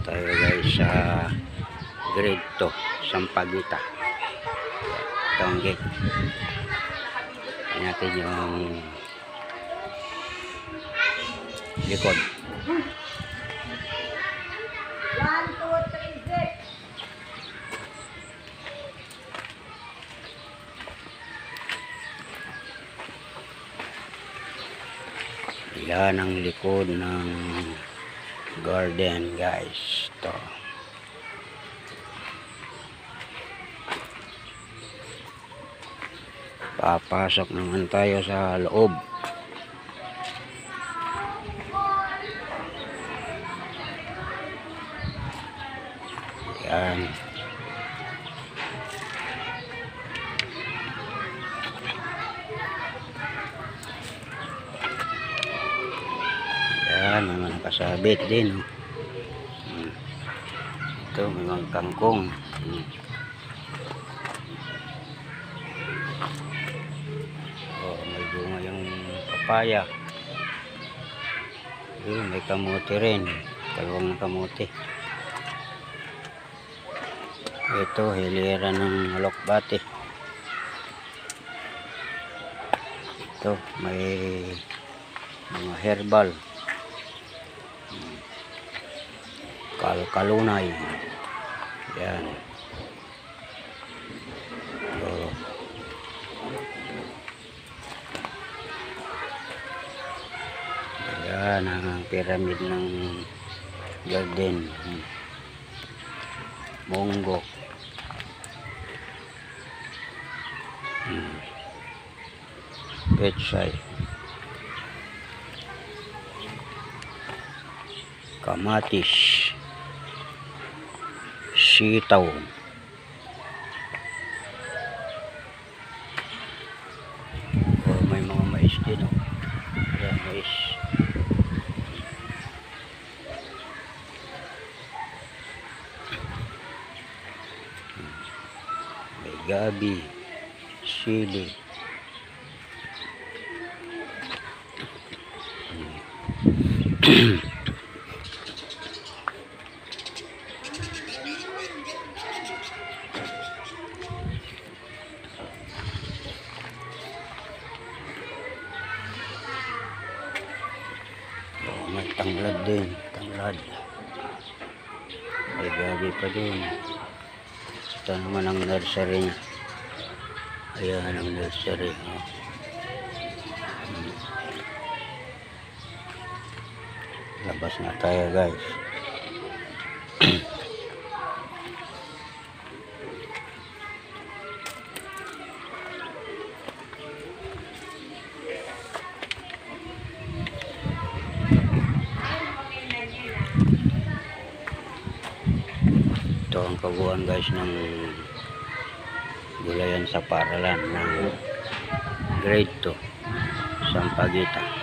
tayo guys sa grade 2 Sampaguita. Itong gate natin yung likod. 1, 2, 3, zip. Yan ang likod ng garden guys. Ito. Papasok naman tayo sa loob. Yan. Yan, may mga nakasabit din. Ito, may mga kangkong. May bunga yung papaya. May kamote rin. Kalawang na kamote. Ito, hilera ng alokbate. Ito, may mga herbal. Kalunay. Yan. Yan ang pyramid ng garden. Mongo. Pechay. Kamatis. Sitaw. May mga mais din. Yan, mais. May gabi. Sili. May tanglad din. Tanglad. May gabi pa din. Ito naman ang nursery. Ayan ang nursery. Labas na tayo guys. Ito ang kabuuan guys ng gulayan sa paaralan ng grade 2 Sampaguita.